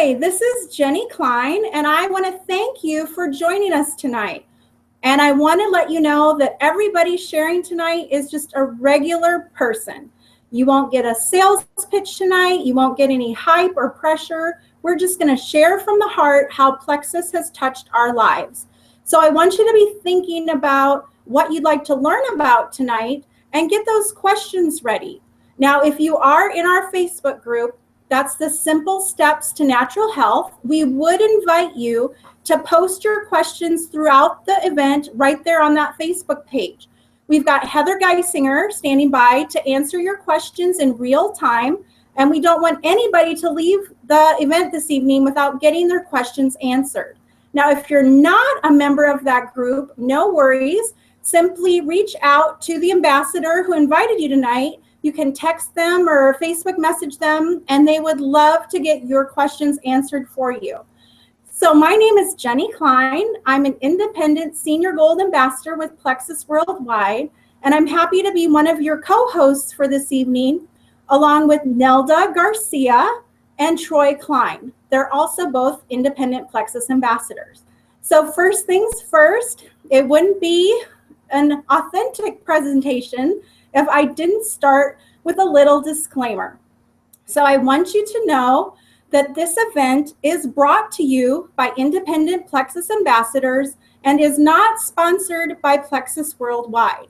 Hi, this is Jenny Klein, and I want to thank you for joining us tonight. And I want to let you know that everybody sharing tonight is just a regular person. You won't get a sales pitch tonight. You won't get any hype or pressure. We're just going to share from the heart how Plexus has touched our lives. So I want you to be thinking about what you'd like to learn about tonight and get those questions ready. Now, if you are in our Facebook group, that's the Simple Steps to Natural Health. We would invite you to post your questions throughout the event right there on that Facebook page. We've got Heather Geisinger standing by to answer your questions in real time, and we don't want anybody to leave the event this evening without getting their questions answered. Now, if you're not a member of that group, no worries. Simply reach out to the ambassador who invited you tonight. You can text them or Facebook message them, and they would love to get your questions answered for you. So my name is Jenny Klein. I'm an independent senior gold ambassador with Plexus Worldwide, and I'm happy to be one of your co-hosts for this evening, along with Nelda Garcia and Troy Klein. They're also both independent Plexus ambassadors. So first things first, it wouldn't be an authentic presentation if I didn't start with a little disclaimer. So I want you to know that this event is brought to you by independent Plexus ambassadors and is not sponsored by Plexus Worldwide.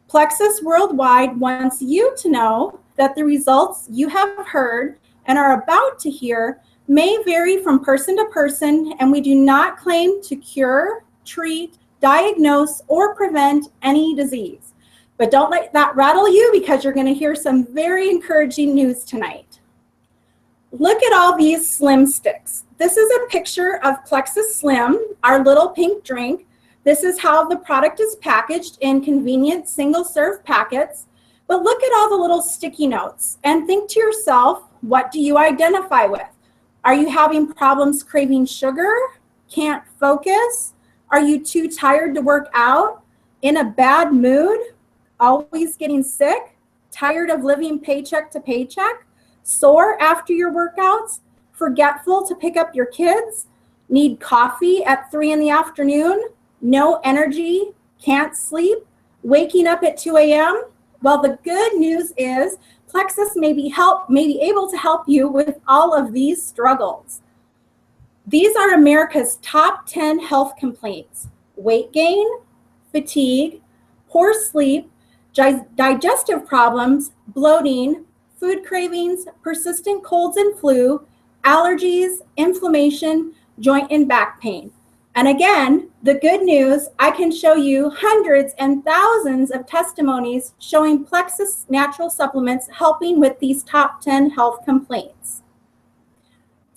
Plexus Worldwide wants you to know that the results you have heard and are about to hear may vary from person to person, and we do not claim to cure, treat, diagnose, or prevent any disease. But don't let that rattle you, because you're going to hear some very encouraging news tonight. Look at all these Slim sticks. This is a picture of Plexus Slim, our little pink drink. This is how the product is packaged in convenient single-serve packets. But look at all the little sticky notes and think to yourself, what do you identify with? Are you having problems craving sugar? Can't focus? Are you too tired to work out? In a bad mood? Always getting sick? Tired of living paycheck to paycheck? Sore after your workouts? Forgetful to pick up your kids? Need coffee at 3 in the afternoon? No energy? Can't sleep? Waking up at 2 a.m.? Well, the good news is Plexus may be able to help you with all of these struggles. These are America's top 10 health complaints: weight gain, fatigue, poor sleep, digestive problems, bloating, food cravings, persistent colds and flu, allergies, inflammation, joint and back pain. And again, the good news, I can show you hundreds and thousands of testimonies showing Plexus natural supplements helping with these top 10 health complaints.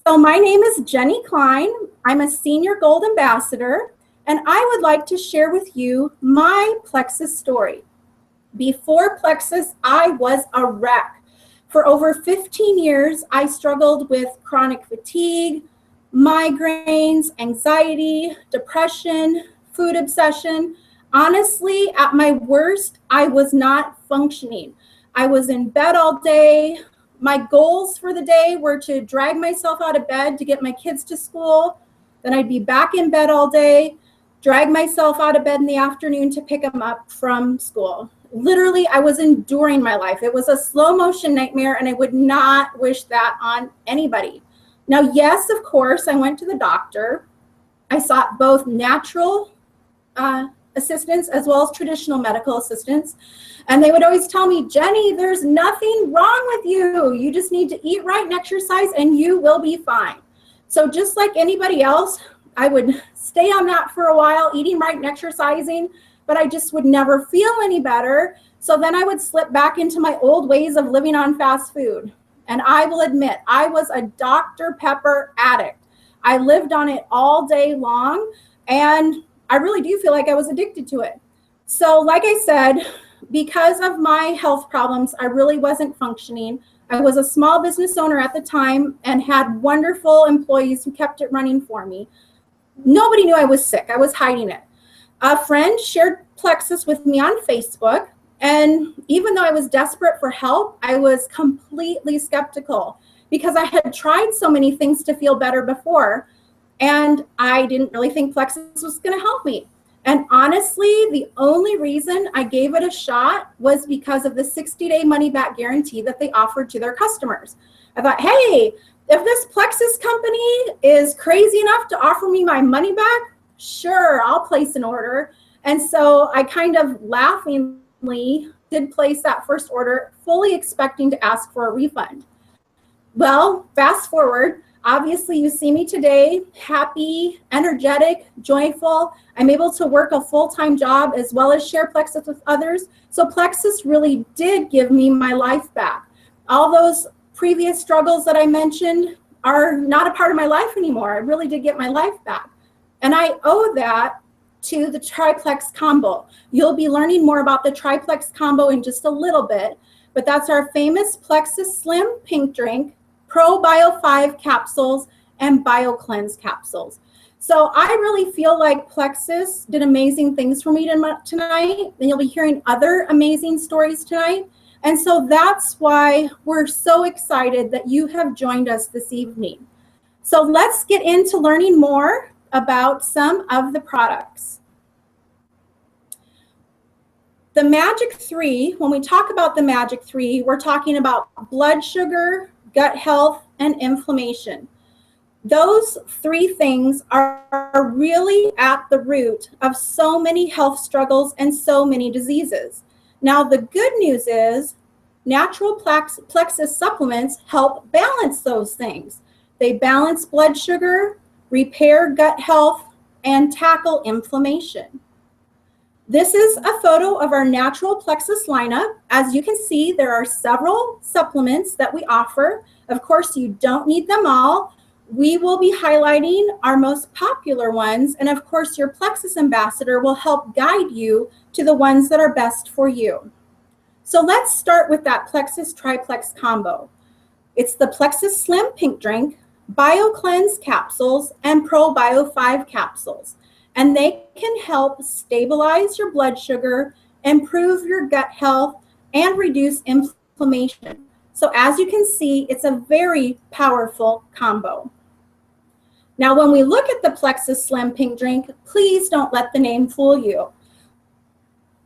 So my name is Jenny Klein. I'm a senior gold ambassador, and I would like to share with you my Plexus story. Before Plexus, I was a wreck. For over 15 years, I struggled with chronic fatigue, migraines, anxiety, depression, food obsession. Honestly, at my worst, I was not functioning. I was in bed all day. My goals for the day were to drag myself out of bed to get my kids to school. Then I'd be back in bed all day, drag myself out of bed in the afternoon to pick them up from school. Literally, I was enduring my life. It was a slow motion nightmare, and I would not wish that on anybody. Now, yes, of course, I went to the doctor. I sought both natural assistance as well as traditional medical assistance. And they would always tell me, Jenny, there's nothing wrong with you. You just need to eat right and exercise and you will be fine. So just like anybody else, I would stay on that for a while, eating right and exercising, but I just would never feel any better. So then I would slip back into my old ways of living on fast food. And I will admit, I was a Dr. Pepper addict. I lived on it all day long, and I really do feel like I was addicted to it. So like I said, because of my health problems, I really wasn't functioning. I was a small business owner at the time and had wonderful employees who kept it running for me. Nobody knew I was sick. I was hiding it. A friend shared Plexus with me on Facebook, and even though I was desperate for help, I was completely skeptical. because I had tried so many things to feel better before, and I didn't really think Plexus was going to help me. And honestly, the only reason I gave it a shot was because of the 60-day money-back guarantee that they offered to their customers. I thought, hey, if this Plexus company is crazy enough to offer me my money back, sure, I'll place an order. And so I kind of laughingly did place that first order, fully expecting to ask for a refund. Well, fast forward, obviously you see me today, happy, energetic, joyful. I'm able to work a full-time job as well as share Plexus with others. So Plexus really did give me my life back. All those previous struggles that I mentioned are not a part of my life anymore. I really did get my life back. And I owe that to the Triplex combo. You'll be learning more about the Triplex combo in just a little bit, but that's our famous Plexus Slim Pink Drink, Pro Bio 5 capsules, and Bio Cleanse capsules. So I really feel like Plexus did amazing things for me tonight, and you'll be hearing other amazing stories tonight. And so that's why we're so excited that you have joined us this evening. So let's get into learning more about some of the products. The Magic 3, when we talk about the Magic 3, we're talking about blood sugar, gut health, and inflammation. Those three things are really at the root of so many health struggles and so many diseases. Now, the good news is natural Plexus supplements help balance those things. They balance blood sugar, repair gut health, and tackle inflammation. This is a photo of our natural Plexus lineup. As you can see, there are several supplements that we offer. Of course, you don't need them all. We will be highlighting our most popular ones, and of course, your Plexus ambassador will help guide you to the ones that are best for you. So let's start with that Plexus Triplex combo. It's the Plexus Slim Pink Drink, Bio Cleanse capsules, and Pro Bio 5 capsules. And they can help stabilize your blood sugar, improve your gut health, and reduce inflammation. So as you can see, it's a very powerful combo. Now, when we look at the Plexus Slim Pink Drink, please don't let the name fool you.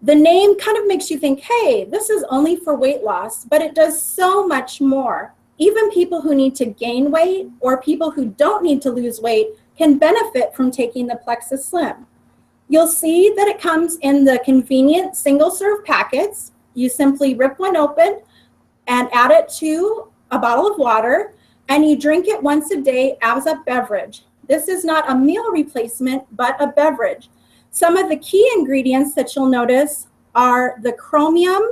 The name kind of makes you think, hey, this is only for weight loss, but it does so much more. Even people who need to gain weight or people who don't need to lose weight can benefit from taking the Plexus Slim. You'll see that it comes in the convenient single-serve packets. You simply rip one open and add it to a bottle of water, and you drink it once a day as a beverage. This is not a meal replacement, but a beverage. Some of the key ingredients that you'll notice are the chromium,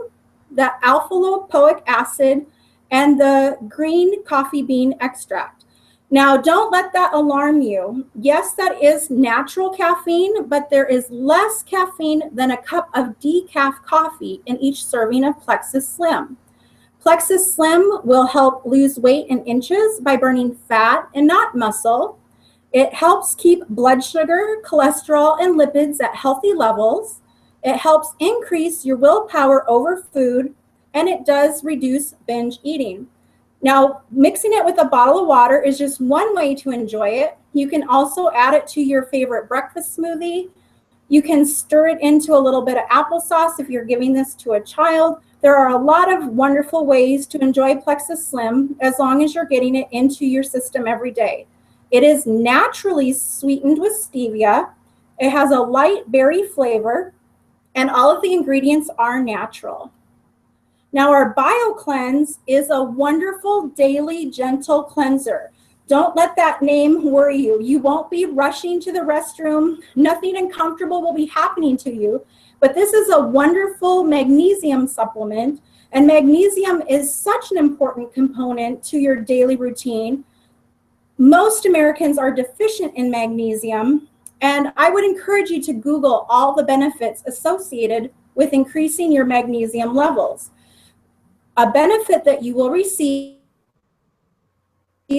the alpha-lipoic acid, and the green coffee bean extract. Now, don't let that alarm you. Yes, that is natural caffeine, but there is less caffeine than a cup of decaf coffee in each serving of Plexus Slim. Plexus Slim will help lose weight in inches by burning fat and not muscle. It helps keep blood sugar, cholesterol, and lipids at healthy levels. It helps increase your willpower over food, and it does reduce binge eating. Now, mixing it with a bottle of water is just one way to enjoy it. You can also add it to your favorite breakfast smoothie. You can stir it into a little bit of applesauce if you're giving this to a child. There are a lot of wonderful ways to enjoy Plexus Slim as long as you're getting it into your system every day. It is naturally sweetened with stevia. It has a light berry flavor, and all of the ingredients are natural. Now, our Bio Cleanse is a wonderful daily gentle cleanser. Don't let that name worry you. You won't be rushing to the restroom. Nothing uncomfortable will be happening to you. But this is a wonderful magnesium supplement, and magnesium is such an important component to your daily routine. Most Americans are deficient in magnesium, and I would encourage you to Google all the benefits associated with increasing your magnesium levels. A benefit that you will receive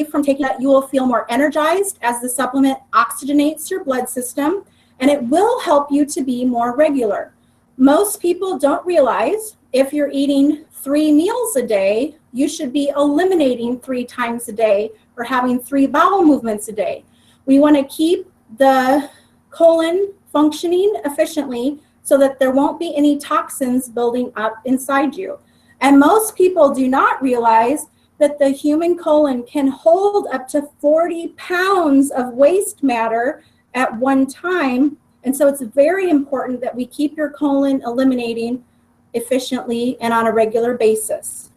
from taking that, you will feel more energized as the supplement oxygenates your blood system, and it will help you to be more regular. Most people don't realize if you're eating 3 meals a day, you should be eliminating 3 times a day or having 3 bowel movements a day. We want to keep the colon functioning efficiently so that there won't be any toxins building up inside you. And most people do not realize that the human colon can hold up to 40 pounds of waste matter at one time. And so it's very important that we keep your colon eliminating efficiently and on a regular basis.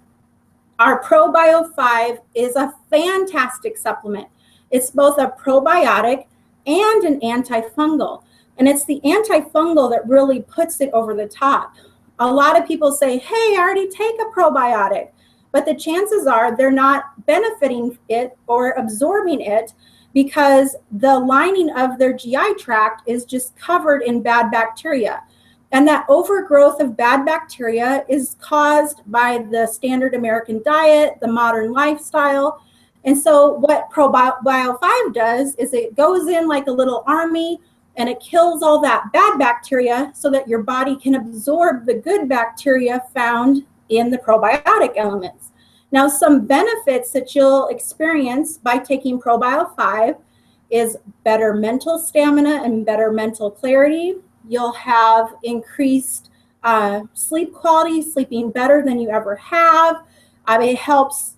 Our ProBio 5 is a fantastic supplement. It's both a probiotic and an antifungal. And it's the antifungal that really puts it over the top. A lot of people say, hey, I already take a probiotic, but the chances are they're not benefiting it or absorbing it because the lining of their GI tract is just covered in bad bacteria. And that overgrowth of bad bacteria is caused by the standard American diet, the modern lifestyle. And so what ProBio 5 does is it goes in like a little army and it kills all that bad bacteria so that your body can absorb the good bacteria found in the probiotic elements. Now, some benefits that you'll experience by taking ProBio 5 is better mental stamina and better mental clarity. You'll have increased sleep quality, sleeping better than you ever have. It helps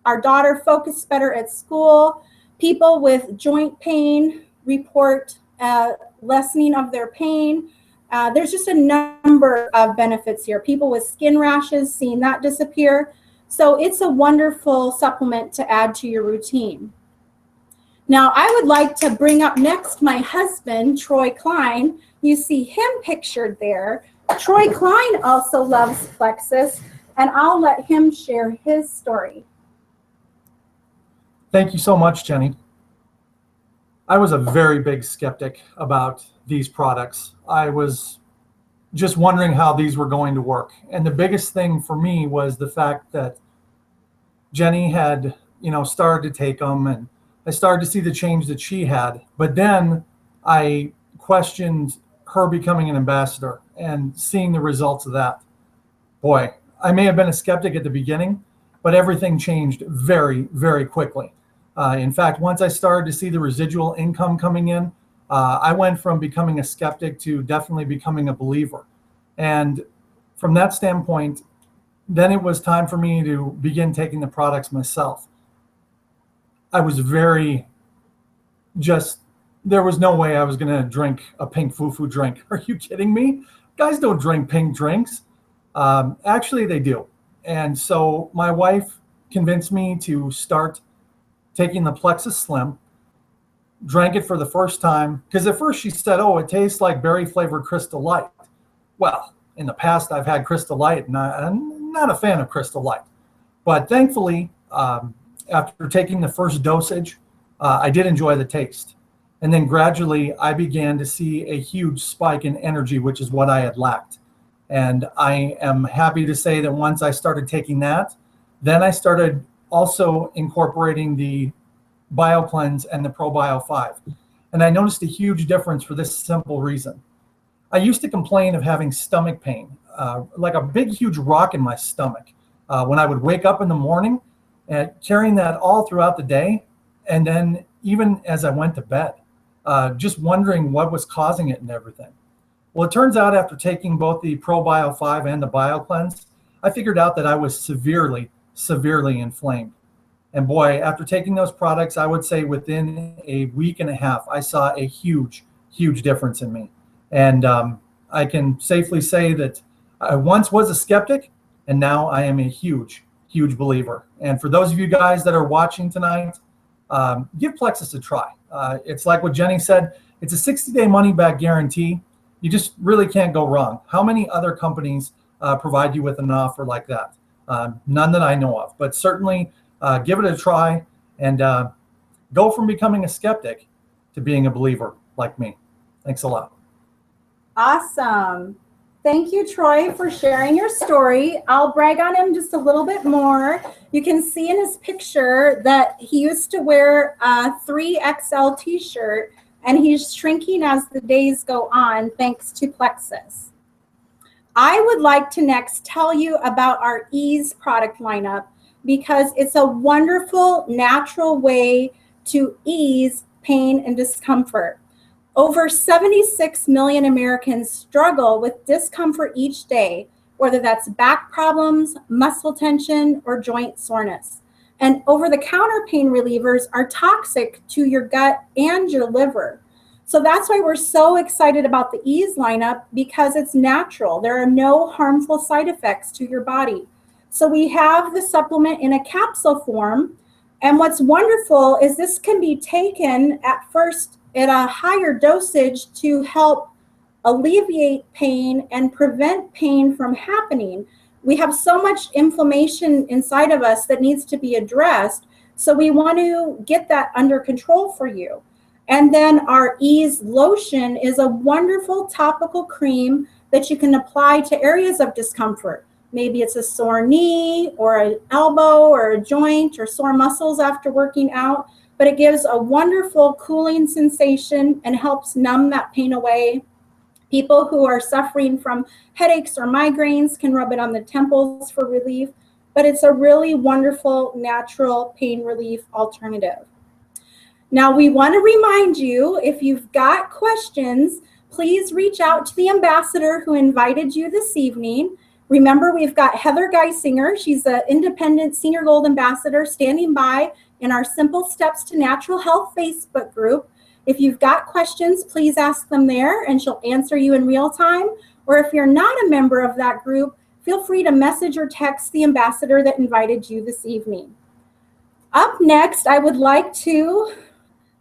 our daughter focus better at school. People with joint pain report lessening of their pain. There's just a number of benefits here. People with skin rashes, seeing that disappear. So it's a wonderful supplement to add to your routine. Now, I would like to bring up next my husband, Troy Klein. You see him pictured there. Troy Klein also loves Plexus, and I'll let him share his story. Thank you so much, Jenny. I was a very big skeptic about these products. I was just wondering how these were going to work. And the biggest thing for me was the fact that Jenny had, started to take them, and I started to see the change that she had. But then I questioned her becoming an ambassador and seeing the results of that. Boy, I may have been a skeptic at the beginning, but everything changed very, very quickly. In fact, once I started to see the residual income coming in, I went from becoming a skeptic to definitely becoming a believer. And from that standpoint, then it was time for me to begin taking the products myself. I was there was no way I was going to drink a pink foo-foo drink. Are you kidding me? Guys don't drink pink drinks. Actually, they do. And so my wife convinced me to start taking the Plexus Slim, drank it for the first time, because at first she said, oh, it tastes like berry flavored Crystal Light. Well, in the past I've had Crystal Light, and I'm not a fan of Crystal Light. But thankfully, after taking the first dosage, I did enjoy the taste. And then gradually I began to see a huge spike in energy, which is what I had lacked. And I am happy to say that once I started taking that, then I started also incorporating the BioCleanse and the ProBio 5. And I noticed a huge difference for this simple reason. I used to complain of having stomach pain, like a big, huge rock in my stomach. When I would wake up in the morning and carrying that all throughout the day, and then even as I went to bed, just wondering what was causing it and everything. Well, it turns out after taking both the ProBio 5 and the BioCleanse, I figured out that I was severely inflamed. And boy, after taking those products, I would say within a week and a half, I saw a huge difference in me. And I can safely say that I once was a skeptic, and now I am a huge believer. And for those of you guys that are watching tonight, give Plexus a try. It's like what Jenny said, it's a 60-day money-back guarantee. You just really can't go wrong. How many other companies provide you with an offer like that? None that I know of, but certainly give it a try and go from becoming a skeptic to being a believer like me. Thanks a lot. Awesome. Thank you, Troy, for sharing your story. I'll brag on him just a little bit more. You can see in his picture that he used to wear a 3XL t-shirt, and he's shrinking as the days go on thanks to Plexus. I would like to next tell you about our Ease product lineup because it's a wonderful, natural way to ease pain and discomfort. Over 76 million Americans struggle with discomfort each day, whether that's back problems, muscle tension, or joint soreness. And over-the-counter pain relievers are toxic to your gut and your liver. So that's why we're so excited about the Ease lineup, because it's natural. There are no harmful side effects to your body. So we have the supplement in a capsule form. And what's wonderful is this can be taken at first at a higher dosage to help alleviate pain and prevent pain from happening. We have so much inflammation inside of us that needs to be addressed. So we want to get that under control for you. And then our Ease lotion is a wonderful topical cream that you can apply to areas of discomfort. Maybe it's a sore knee or an elbow or a joint or sore muscles after working out, but it gives a wonderful cooling sensation and helps numb that pain away. People who are suffering from headaches or migraines can rub it on the temples for relief, but it's a really wonderful natural pain relief alternative. Now, we want to remind you, if you've got questions, please reach out to the ambassador who invited you this evening. Remember, we've got Heather Geisinger. She's an independent Senior Gold Ambassador standing by in our Simple Steps to Natural Health Facebook group. If you've got questions, please ask them there and she'll answer you in real time. Or if you're not a member of that group, feel free to message or text the ambassador that invited you this evening. Up next, I would like to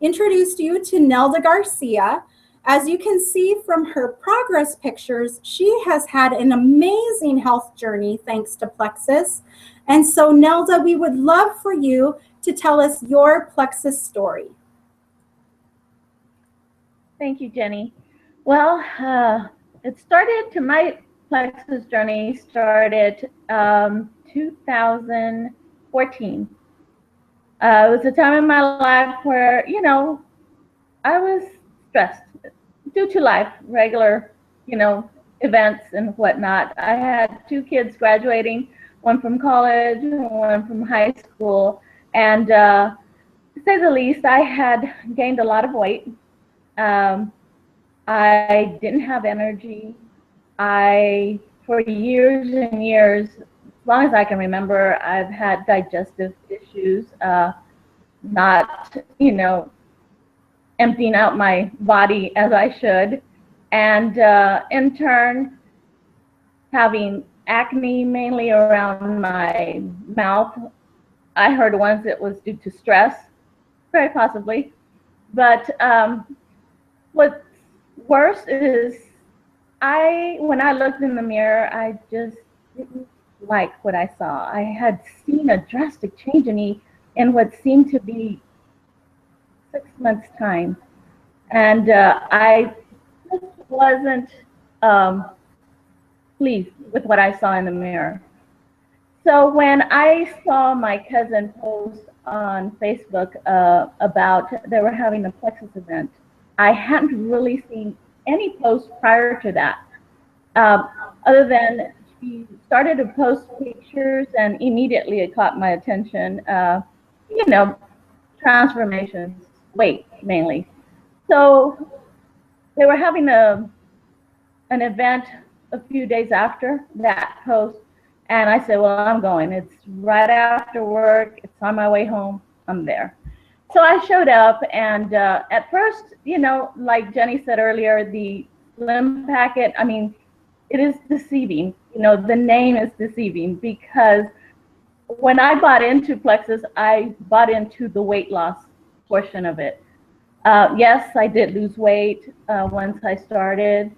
introduce you to Nelda Garcia. As you can see from her progress pictures, she has had an amazing health journey thanks to Plexus. And so Nelda, we would love for you to tell us your Plexus story. Thank you, Jenny. Well, my Plexus journey started 2014. It was a time in my life where, I was stressed due to life, regular, events and whatnot. I had 2 kids graduating, one from college and one from high school. And to say the least, I had gained a lot of weight. I didn't have energy. For years and years, as long as I can remember, I've had digestive issues, not, emptying out my body as I should. And in turn, having acne mainly around my mouth. I heard once it was due to stress, very possibly. But what's worse is when I looked in the mirror, I just didn't like what I saw. I had seen a drastic change in me in what seemed to be 6 months' time. And I just wasn't pleased with what I saw in the mirror. So when I saw my cousin post on Facebook about they were having a Plexus event, I hadn't really seen any posts prior to that, other than she started to post pictures and immediately it caught my attention. Transformations, weight mainly. So they were having an event a few days after that post, and I said, well, I'm going. It's right after work. It's on my way home. I'm there. So I showed up, and at first, like Jenny said earlier, the slim packet, it is deceiving. The name is deceiving because when I bought into Plexus, I bought into the weight loss portion of it. Yes, I did lose weight once I started,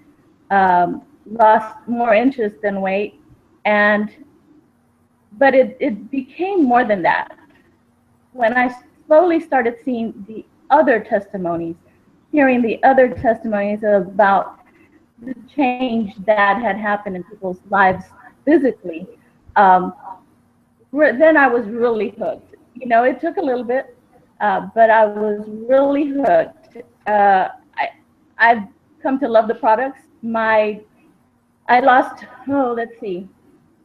lost more inches than weight, but it became more than that. When I slowly started seeing the other testimonies, hearing the other testimonies about the change that had happened in people's lives physically, then I was really hooked. It took a little bit, but I was really hooked. I've come to love the products. I lost, oh, let's see.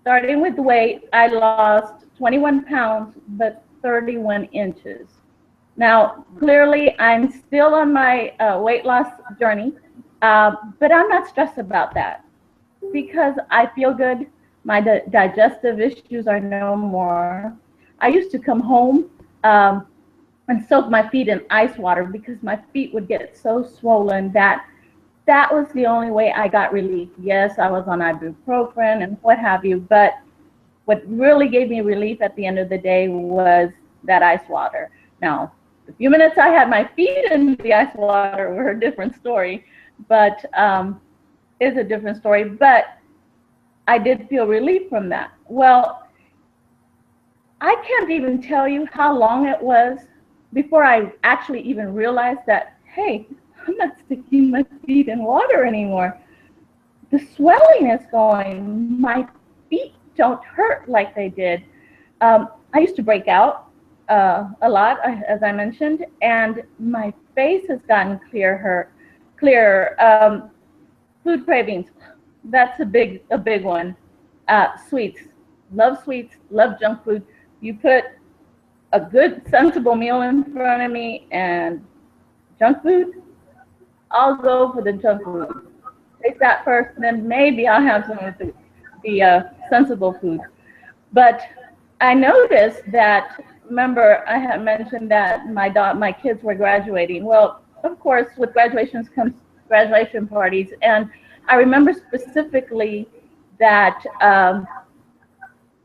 Starting with weight, I lost 21 pounds, but 31 inches. Now, clearly, I'm still on my weight loss journey, but I'm not stressed about that because I feel good. My digestive issues are no more. I used to come home and soak my feet in ice water because my feet would get so swollen that was the only way I got relief. Yes, I was on ibuprofen and what have you, but what really gave me relief at the end of the day was that ice water. Now, the few minutes I had my feet in the ice water were a different story, but is a different story. But I did feel relief from that. Well, I can't even tell you how long it was before I actually even realized that, hey, I'm not sticking my feet in water anymore. The swelling is going. My feet don't hurt like they did. I used to break out a lot, as I mentioned, and my face has gotten clearer. Food cravings, that's a big one. Sweets, love junk food. You put a good, sensible meal in front of me and junk food, I'll go for the junk food. Take that first, then maybe I'll have some of the sensible food. But I noticed that, remember, I had mentioned that my kids were graduating. Well, of course, with graduations comes graduation parties. And I remember specifically that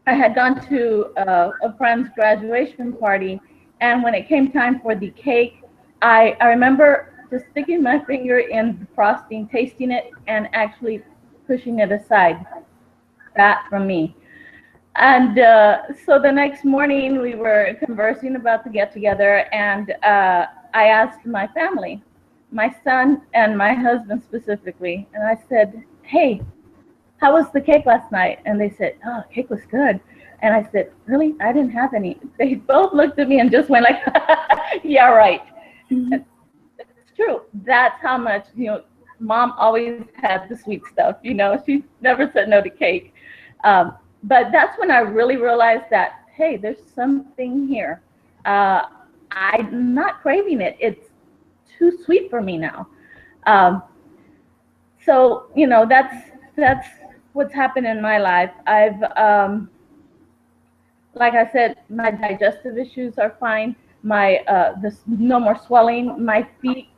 I had gone to a friend's graduation party. And when it came time for the cake, I remember just sticking my finger in the frosting, tasting it, and actually pushing it aside. That from me. And so the next morning we were conversing about the get together, and I asked my family, my son and my husband specifically, and I said, hey, how was the cake last night? And they said, oh, cake was good. And I said, really? I didn't have any. They both looked at me and just went like, yeah, right. Mm-hmm. It's true. That's how much, mom always had the sweet stuff, she never said no to cake. But that's when I really realized that, hey, there's something here. I'm not craving it. It's too sweet for me now. So, that's what's happened in my life. I've, like I said, my digestive issues are fine. There's no more swelling. My feet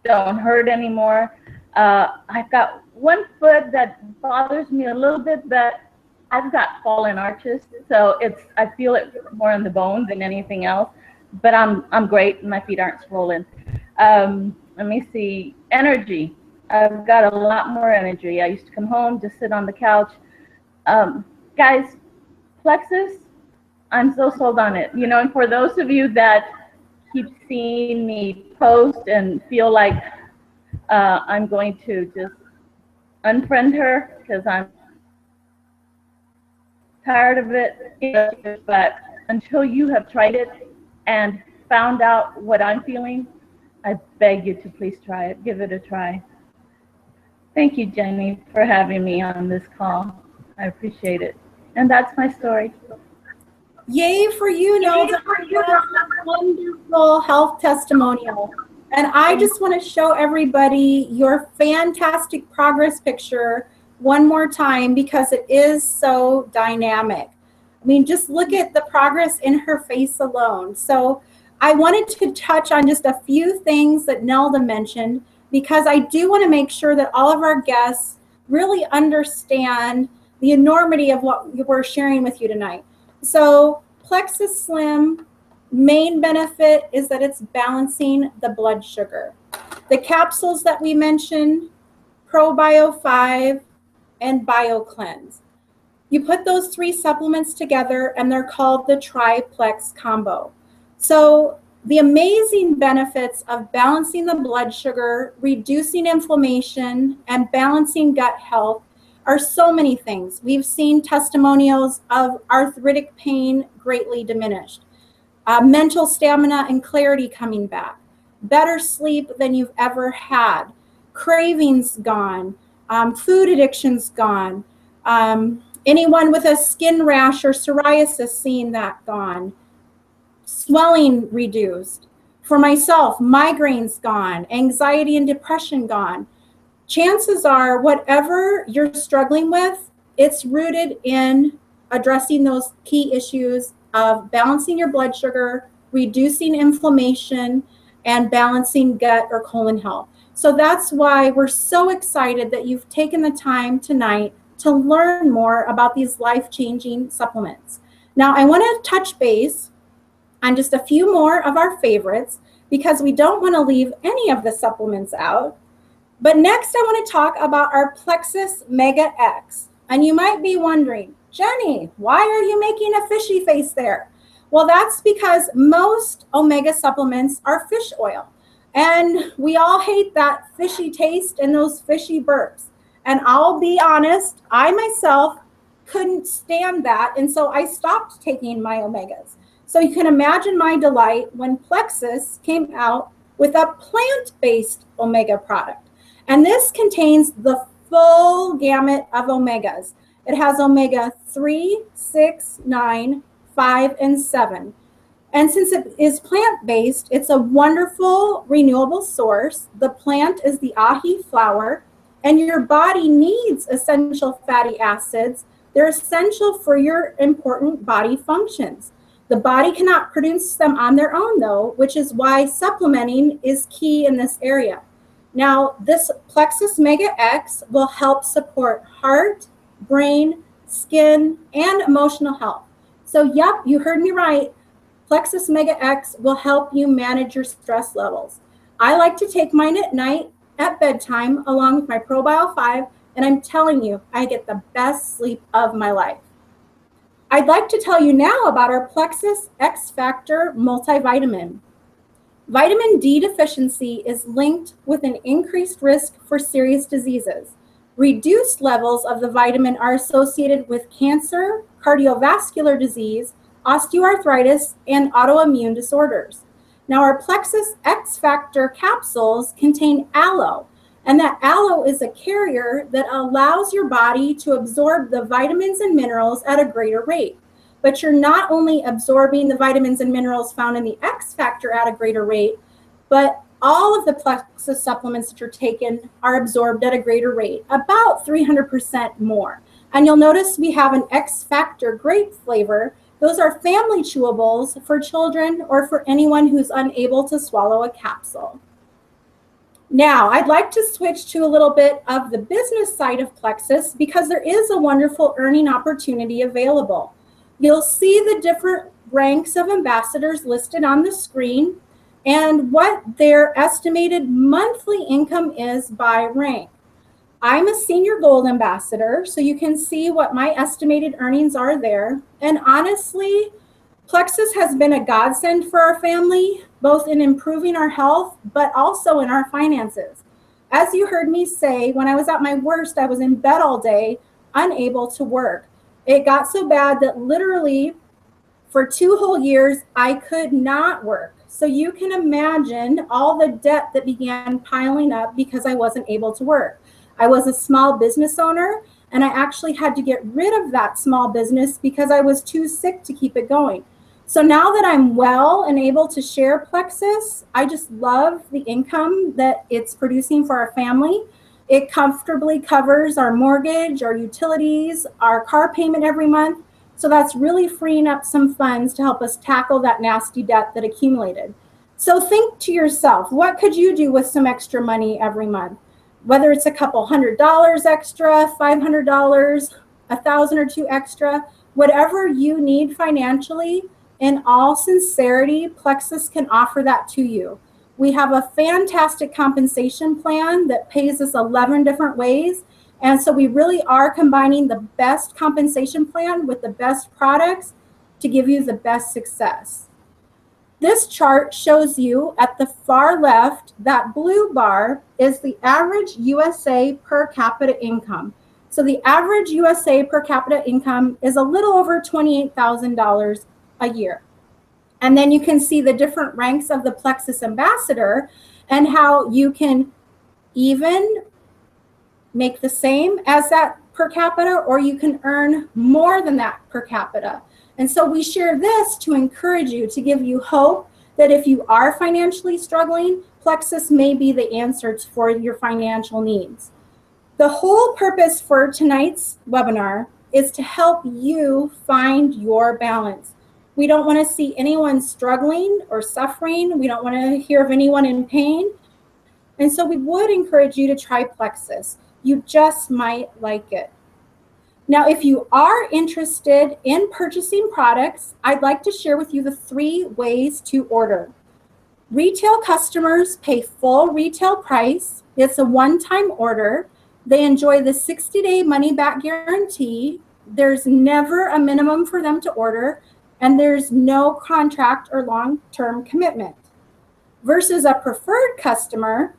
don't hurt anymore. I've got one foot that bothers me a little bit, but I've got fallen arches, so I feel it more in the bone than anything else. But I'm great. My feet aren't swollen. Let me see. Energy. I've got a lot more energy. I used to come home, just sit on the couch. Guys, Plexus, I'm so sold on it. And for those of you that keep seeing me post and feel like I'm going to just unfriend her because I'm tired of it, but until you have tried it and found out what I'm feeling, I beg you to please try it. Give it a try. Thank you, Jenny, for having me on this call. I appreciate it. And that's my story. Yay for you, Nelda. Wonderful health testimonial. And I just want to show everybody your fantastic progress picture one more time because it is so dynamic. I mean, just look at the progress in her face alone. So I wanted to touch on just a few things that Nelda mentioned because I do want to make sure that all of our guests really understand the enormity of what we're sharing with you tonight. So Plexus Slim, main benefit is that it's balancing the blood sugar. The capsules that we mentioned, ProBio 5 and BioCleanse. You put those three supplements together and they're called the Triplex combo. So the amazing benefits of balancing the blood sugar, reducing inflammation, and balancing gut health are so many things. We've seen testimonials of arthritic pain greatly diminished, mental stamina and clarity coming back, better sleep than you've ever had, cravings gone, Food addiction's gone. Anyone with a skin rash or psoriasis, seeing that gone. Swelling reduced. For myself, migraines gone. Anxiety and depression gone. Chances are whatever you're struggling with, it's rooted in addressing those key issues of balancing your blood sugar, reducing inflammation, and balancing gut or colon health. So that's why we're so excited that you've taken the time tonight to learn more about these life-changing supplements. Now, I want to touch base on just a few more of our favorites because we don't want to leave any of the supplements out. But next, I want to talk about our Plexus Mega X. And you might be wondering, Jenny, why are you making a fishy face there? Well, that's because most omega supplements are fish oil. And we all hate that fishy taste and those fishy burps. And I'll be honest, I myself couldn't stand that. And so I stopped taking my omegas. So you can imagine my delight when Plexus came out with a plant-based omega product. And this contains the full gamut of omegas. It has omega 3, 6, 9, 5, and 7. And since it is plant-based, it's a wonderful renewable source. The plant is the ahi flower, and your body needs essential fatty acids. They're essential for your important body functions. The body cannot produce them on their own, though, which is why supplementing is key in this area. Now, this Plexus Mega X will help support heart, brain, skin, and emotional health. So, yep, you heard me right. Plexus Mega X will help you manage your stress levels. I like to take mine at night at bedtime along with my ProBio 5, and I'm telling you, I get the best sleep of my life. I'd like to tell you now about our Plexus X Factor multivitamin. Vitamin D deficiency is linked with an increased risk for serious diseases. Reduced levels of the vitamin are associated with cancer, cardiovascular disease, osteoarthritis, and autoimmune disorders. Now, our Plexus X Factor capsules contain aloe, and that aloe is a carrier that allows your body to absorb the vitamins and minerals at a greater rate. But you're not only absorbing the vitamins and minerals found in the X Factor at a greater rate, but all of the Plexus supplements that you're taking are absorbed at a greater rate, about 300% more. And you'll notice we have an X Factor grape flavor. Those are family chewables for children or for anyone who's unable to swallow a capsule. Now, I'd like to switch to a little bit of the business side of Plexus because there is a wonderful earning opportunity available. You'll see the different ranks of ambassadors listed on the screen and what their estimated monthly income is by rank. I'm a senior gold ambassador, so you can see what my estimated earnings are there. And honestly, Plexus has been a godsend for our family, both in improving our health, but also in our finances. As you heard me say, when I was at my worst, I was in bed all day, unable to work. It got so bad that literally for 2 whole years, I could not work. So you can imagine all the debt that began piling up because I wasn't able to work. I was a small business owner, and I actually had to get rid of that small business because I was too sick to keep it going. So now that I'm well and able to share Plexus, I just love the income that it's producing for our family. It comfortably covers our mortgage, our utilities, our car payment every month. So that's really freeing up some funds to help us tackle that nasty debt that accumulated. So think to yourself, what could you do with some extra money every month? Whether it's a couple $100 extra, $500, $1,000 or $2 extra, whatever you need financially, in all sincerity, Plexus can offer that to you. We have a fantastic compensation plan that pays us 11 different ways. And so we really are combining the best compensation plan with the best products to give you the best success. This chart shows you at the far left, that blue bar is the average USA per capita income. So the average USA per capita income is a little over $28,000 a year. And then you can see the different ranks of the Plexus ambassador and how you can even make the same as that per capita, or you can earn more than that per capita. And so we share this to encourage you, to give you hope that if you are financially struggling, Plexus may be the answer for your financial needs. The whole purpose for tonight's webinar is to help you find your balance. We don't want to see anyone struggling or suffering. We don't want to hear of anyone in pain. And so we would encourage you to try Plexus. You just might like it. Now, if you are interested in purchasing products, I'd like to share with you the 3 ways to order. Retail customers pay full retail price. It's a one-time order. They enjoy the 60-day money-back guarantee. There's never a minimum for them to order, and there's no contract or long-term commitment. Versus a preferred customer,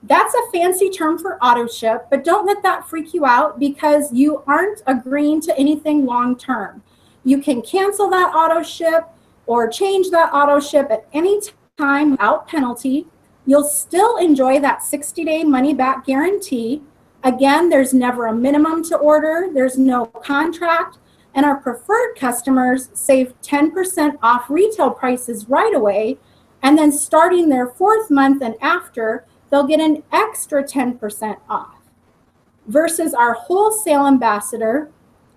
that's a fancy term for auto ship, but don't let that freak you out because you aren't agreeing to anything long-term. You can cancel that auto ship or change that auto ship at any time without penalty. You'll still enjoy that 60-day money-back guarantee. Again, there's never a minimum to order. There's no contract. And our preferred customers save 10% off retail prices right away. And then starting their 4th month and after, they'll get an extra 10% off. Versus our wholesale ambassador,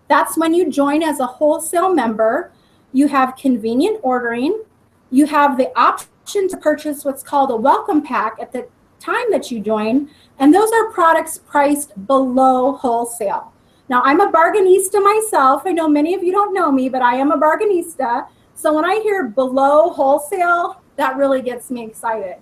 that's when you join as a wholesale member. You have convenient ordering. You have the option to purchase what's called a welcome pack at the time that you join, and those are products priced below wholesale. Now, I'm a bargainista myself. I know many of you don't know me, but I am a bargainista. So when I hear below wholesale, that really gets me excited.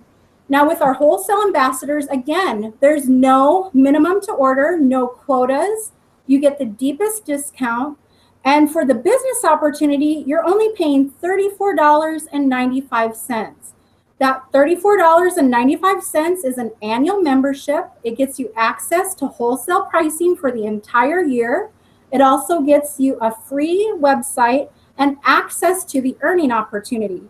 Now, with our wholesale ambassadors, again, there's no minimum to order, no quotas. You get the deepest discount. And for the business opportunity, you're only paying $34.95. That $34.95 is an annual membership. It gets you access to wholesale pricing for the entire year. It also gets you a free website and access to the earning opportunity.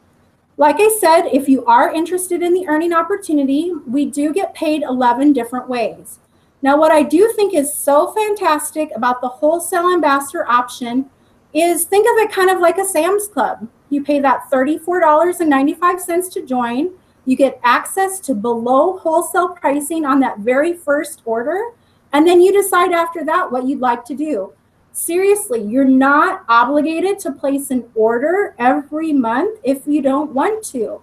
Like I said, if you are interested in the earning opportunity, we do get paid 11 different ways. Now, what I do think is so fantastic about the wholesale ambassador option is think of it kind of like a Sam's Club. You pay that $34.95 to join. You get access to below wholesale pricing on that very first order. And then you decide after that what you'd like to do. Seriously, you're not obligated to place an order every month if you don't want to.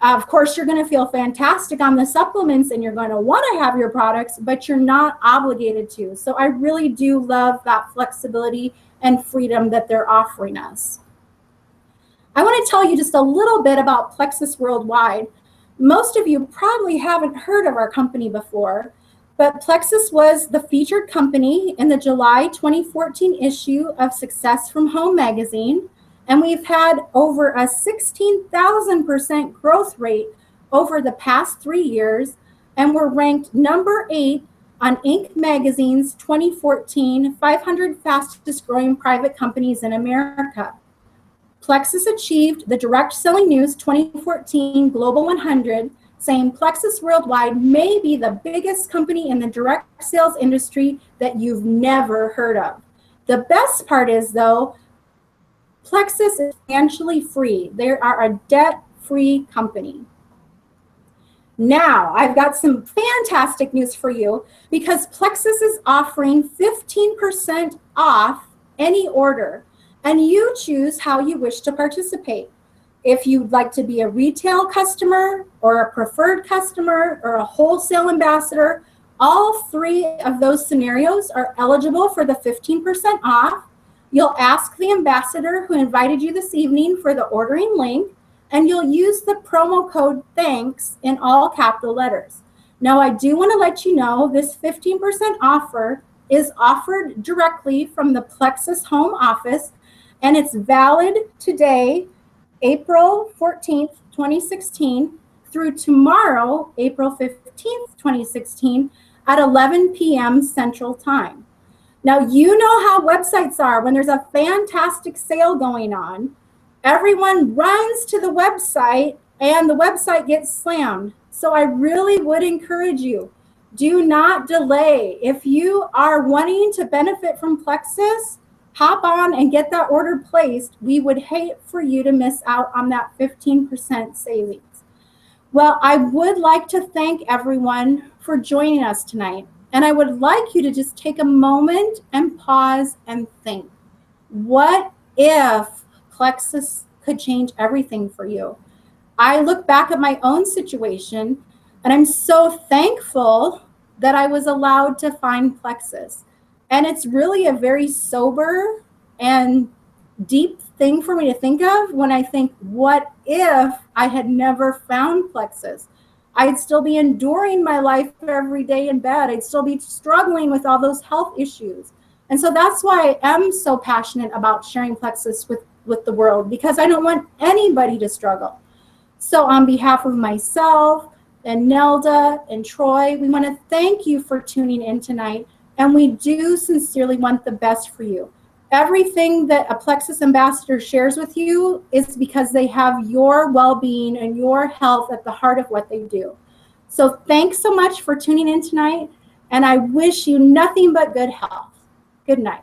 Of course, you're going to feel fantastic on the supplements and you're going to want to have your products, but you're not obligated to. So I really do love that flexibility and freedom that they're offering us. I want to tell you just a little bit about Plexus Worldwide. Most of you probably haven't heard of our company before, but Plexus was the featured company in the July 2014 issue of Success from Home magazine, and we've had over a 16,000% growth rate over the past 3 years, and we're ranked number 8 on Inc. magazine's 2014 500 fastest growing private companies in America. Plexus achieved the Direct Selling News 2014 Global 100, saying Plexus Worldwide may be the biggest company in the direct sales industry that you've never heard of. The best part is, though, Plexus is financially free. They are a debt-free company. Now, I've got some fantastic news for you because Plexus is offering 15% off any order, and you choose how you wish to participate. If you'd like to be a retail customer or a preferred customer or a wholesale ambassador, all 3 of those scenarios are eligible for the 15% off. You'll ask the ambassador who invited you this evening for the ordering link, and you'll use the promo code THANKS in all capital letters. Now, I do want to let you know this 15% offer is offered directly from the Plexus home office, and it's valid today, April 14th, 2016, through tomorrow, April 15th, 2016, at 11 p.m. Central Time. Now, you know how websites are when there's a fantastic sale going on. Everyone runs to the website and the website gets slammed. So I really would encourage you, Do not delay. If you are wanting to benefit from Plexus, hop on and get that order placed. We would hate for you to miss out on that 15% savings. Well, I would like to thank everyone for joining us tonight. And I would like you to just take a moment and pause and think. What if Plexus could change everything for you? I look back at my own situation, and I'm so thankful that I was allowed to find Plexus. And it's really a very sober and deep thing for me to think of when I think, what if I had never found Plexus? I'd still be enduring my life every day in bed. I'd still be struggling with all those health issues. And so that's why I am so passionate about sharing Plexus with the world, because I don't want anybody to struggle. So on behalf of myself and Nelda and Troy, we want to thank you for tuning in tonight. And we do sincerely want the best for you. Everything that a Plexus ambassador shares with you is because they have your well-being and your health at the heart of what they do. So thanks so much for tuning in tonight. And I wish you nothing but good health. Good night.